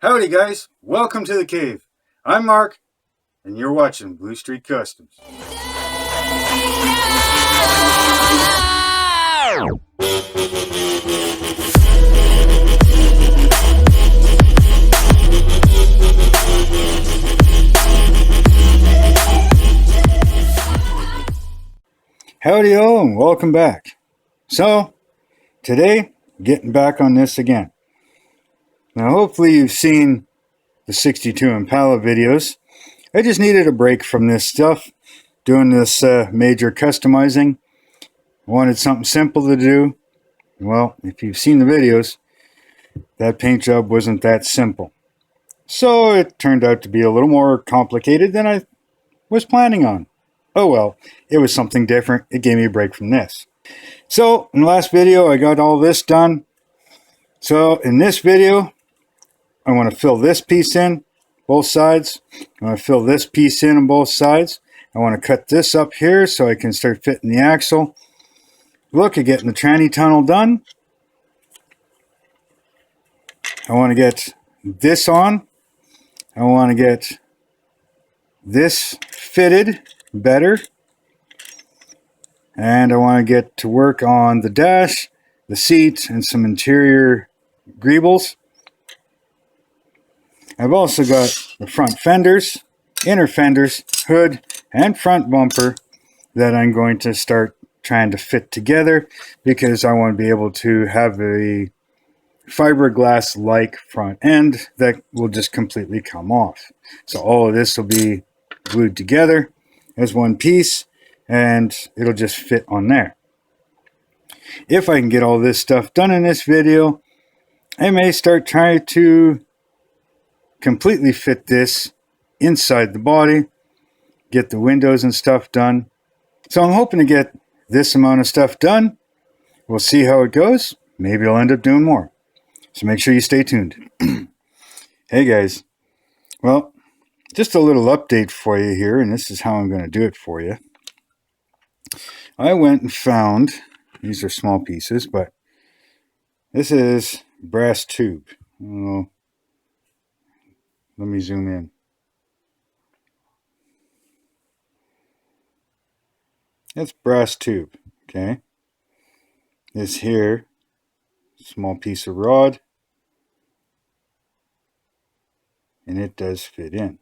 Howdy guys, welcome to the cave. I'm Mark, and you're watching Blue Street Customs. Howdy all, and welcome back. So, today, getting back on this again. Now hopefully you've seen the 62 Impala videos. I just needed a break from this stuff, doing this major customizing. I wanted something simple to do. Well, if you've seen the videos, that paint job wasn't that simple. So it turned out to be a little more complicated than I was planning on. Oh well, it was something different. It gave me a break from this. So in the last video, I got all this done. So in this video, I want to fill this piece in, both sides. I want to fill this piece in on both sides. I want to cut this up here so I can start fitting the axle. Look at getting the tranny tunnel done. I want to get this on. I want to get this fitted better. And I want to get to work on the dash, the seat, and some interior greebles. I've also got the front fenders, inner fenders, hood, and front bumper that I'm going to start trying to fit together because I want to be able to have a fiberglass-like front end that will just completely come off. So all of this will be glued together as one piece and it'll just fit on there. If I can get all this stuff done in this video, I may start trying to completely fit this inside the body, get the windows and stuff done. So I'm hoping to get this amount of stuff done. We'll see how it goes. Maybe I'll end up doing more. So make sure you stay tuned. Hey guys. Well, just a little update for you here, and this is how I'm going to do it for you. I went and found, these are small pieces, but this is brass tube. Oh, let me zoom in. That's brass tube, okay? This here, small piece of rod, and it does fit in.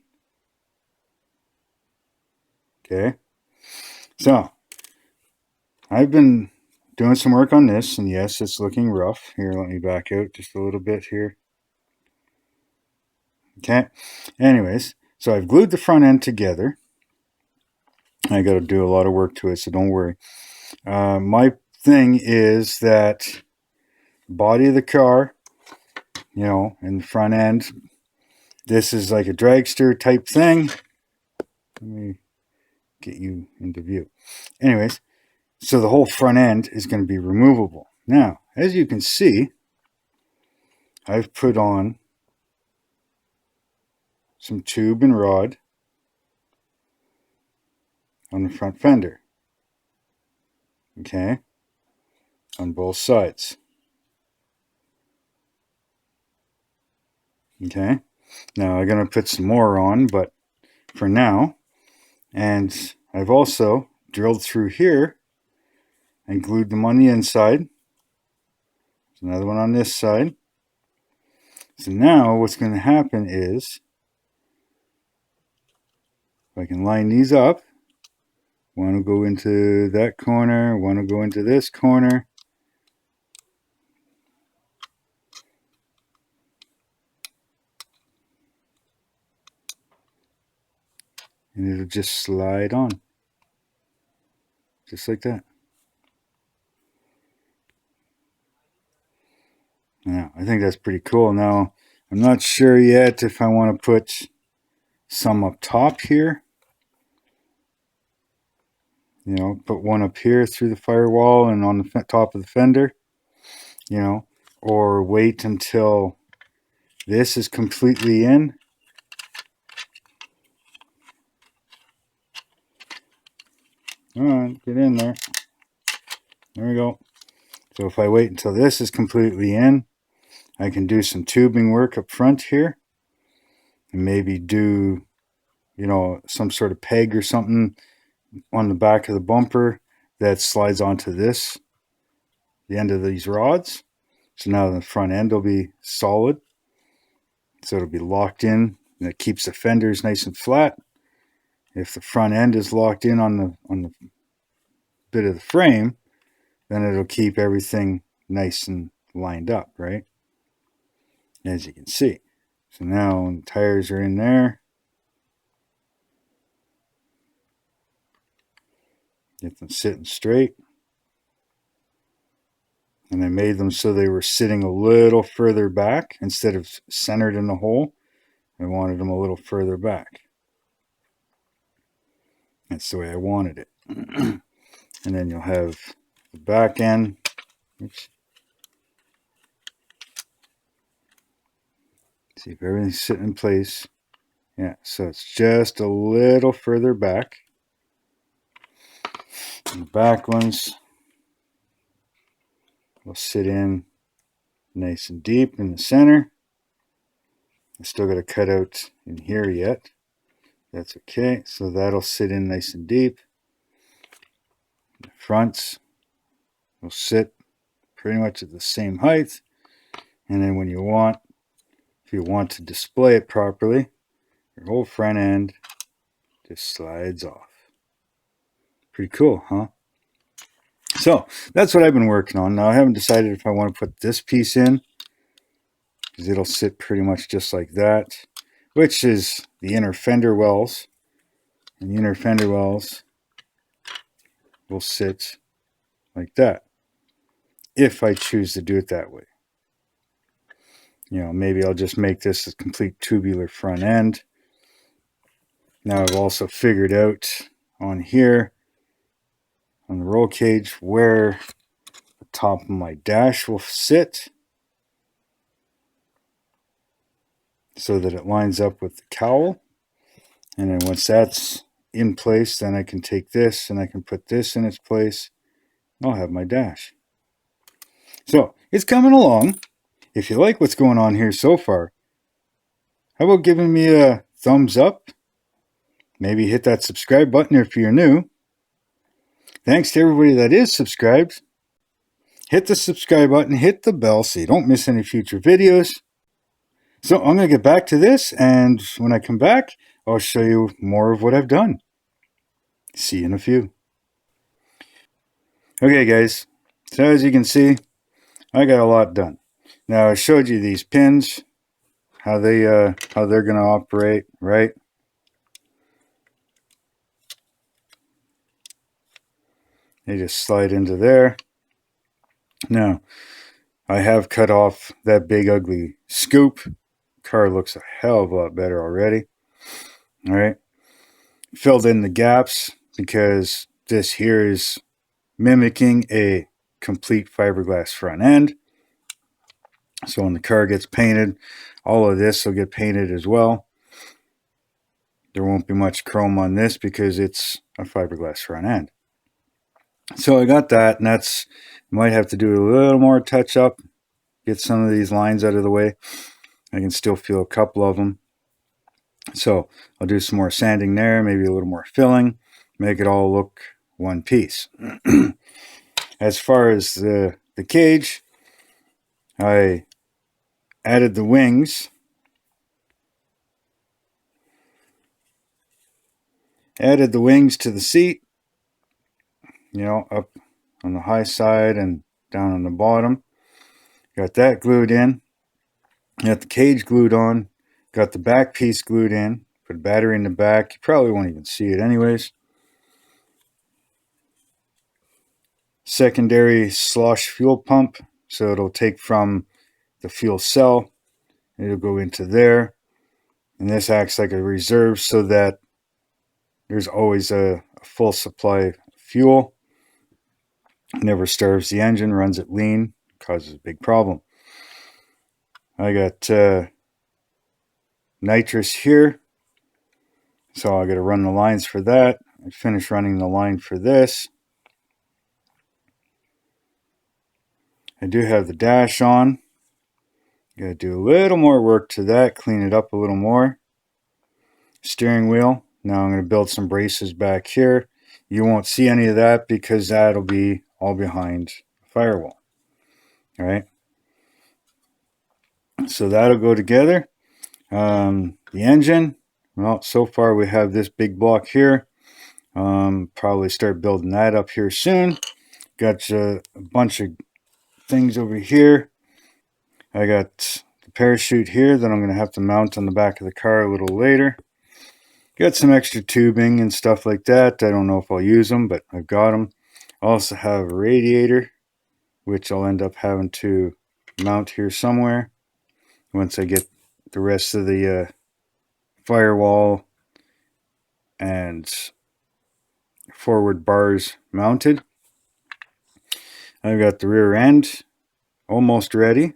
Okay, so I've been doing some work on this, and yes, it's looking rough. Here, let me back out just a little bit here. Okay, anyways, so I've glued the front end together. I got to do a lot of work to it, so don't worry. My thing is that body of the car, you know, and the front end, this is like a dragster type thing. Let me get you into view. Anyways, so the whole front end is going to be removable. Now, as you can see, I've put on some tube and rod on the front fender. Okay, on both sides. Okay, now I'm going to put some more on, but for now, and I've also drilled through here and glued them on the inside. There's another one on this side. So now what's going to happen is, if I can line these up, one will go into that corner, one will go into this corner. And it'll just slide on. Just like that. Now, I think that's pretty cool. Now, I'm not sure yet if I want to put some up top here. You know, put one up here through the firewall and on the top of the fender. You know, or wait until this is completely in. All right, get in there. There we go. So if I wait until this is completely in, I can do some tubing work up front here. and maybe do, some sort of peg or something on the back of the bumper that slides onto the end of these rods. So now the front end will be solid. So it'll be locked in, and it keeps the fenders nice and flat. If the front end is locked in on the bit of the frame, then it'll keep everything nice and lined up, right? As you can see. So now when the tires are in there, get them sitting straight. And I made them so they were sitting a little further back instead of centered in the hole. I wanted them a little further back. That's the way I wanted it. And then you'll have the back end. Oops. See if everything's sitting in place. Yeah, so it's just a little further back. And the back ones will sit in nice and deep in the center. I still got to cut out in here yet. That's okay. So that'll sit in nice and deep. The fronts will sit pretty much at the same height. And then when if you want to display it properly, your whole front end just slides off. Pretty cool, huh? So that's what I've been working on. Now I haven't decided if I want to put this piece in, because it'll sit pretty much just like that, which is the inner fender wells. And the inner fender wells will sit like that, if I choose to do it that way. Maybe I'll just make this a complete tubular front end. Now I've also figured out on here, on the roll cage, where the top of my dash will sit, so that it lines up with the cowl. And then once that's in place, then I can take this and I can put this in its place. I'll have my dash. So it's coming along. If you like what's going on here so far, how about giving me a thumbs up? Maybe hit that subscribe button if you're new. Thanks to everybody that is subscribed. Hit the subscribe button, hit the bell so you don't miss any future videos. So I'm going to get back to this, and when I come back, I'll show you more of what I've done. See you in a few. Okay, guys. So as you can see, I got a lot done. Now I showed you these pins, how they're going to operate, right? They just slide into there. Now, I have cut off that big ugly scoop. Car looks a hell of a lot better already. All right. Filled in the gaps because this here is mimicking a complete fiberglass front end. So when the car gets painted, all of this will get painted as well. There won't be much chrome on this because it's a fiberglass front end. So I got that, and that's, might have to do a little more touch up, get some of these lines out of the way. I can still feel a couple of them. So I'll do some more sanding there, maybe a little more filling, make it all look one piece. As far as the cage, I added the wings. Added the wings to the seat, up on the high side and down on the bottom. Got that glued in. Got the cage glued on. Got the back piece glued in. Put a battery in the back. You probably won't even see it anyways. Secondary slosh fuel pump. So it'll take from the fuel cell. It'll go into there. And this acts like a reserve so that there's always a full supply of fuel. Never starves the engine, runs it lean, causes a big problem. I got nitrous here, so I got to run the lines for that. I finished running the line for this. I do have the dash on. Got to do a little more work to that, clean it up a little more. steering wheel. Now I'm going to build some braces back here. You won't see any of that because that'll be all behind the firewall. All right. So that'll go together. The engine, well, so far we have this big block here. Probably start building that up here soon. Got a bunch of things over here. I got the parachute here that I'm going to have to mount on the back of the car a little later. Got some extra tubing and stuff like that. I don't know if I'll use them, but I've got them. I also have a radiator, which I'll end up having to mount here somewhere once I get the rest of the firewall and forward bars mounted. I've got the rear end almost ready.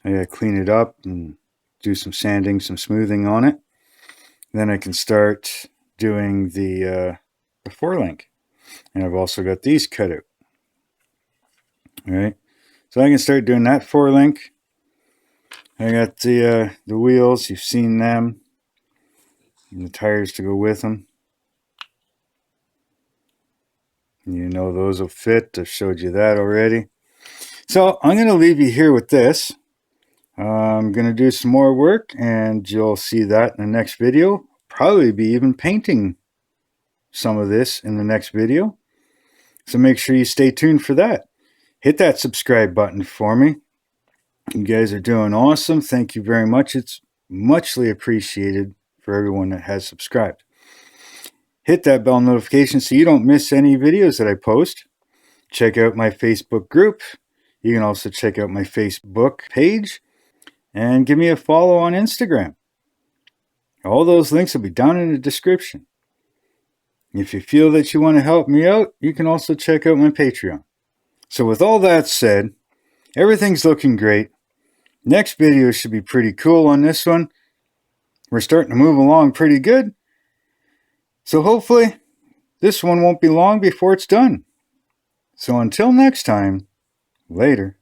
I gotta clean it up and do some sanding, some smoothing on it. Then I can start doing the forelink. And I've also got these cut out. All right, so I can start doing that forelink. I got the wheels, you've seen them, and the tires to go with them. You know those will fit. I've showed you that already. So I'm going to leave you here with this. I'm going to do some more work, and you'll see that in the next video. Probably be even painting some of this in the next video. So make sure you stay tuned for that. Hit that subscribe button for me. You guys are doing awesome. Thank you very much. It's muchly appreciated for everyone that has subscribed. Hit that bell notification so you don't miss any videos that I post. Check out my Facebook group. You can also check out my Facebook page and give me a follow on Instagram. All those links will be down in the description. If you feel that you want to help me out, you can also check out my Patreon. So with all that said, everything's looking great. Next video should be pretty cool on this one. We're starting to move along pretty good. So hopefully this one won't be long before it's done. So until next time, later.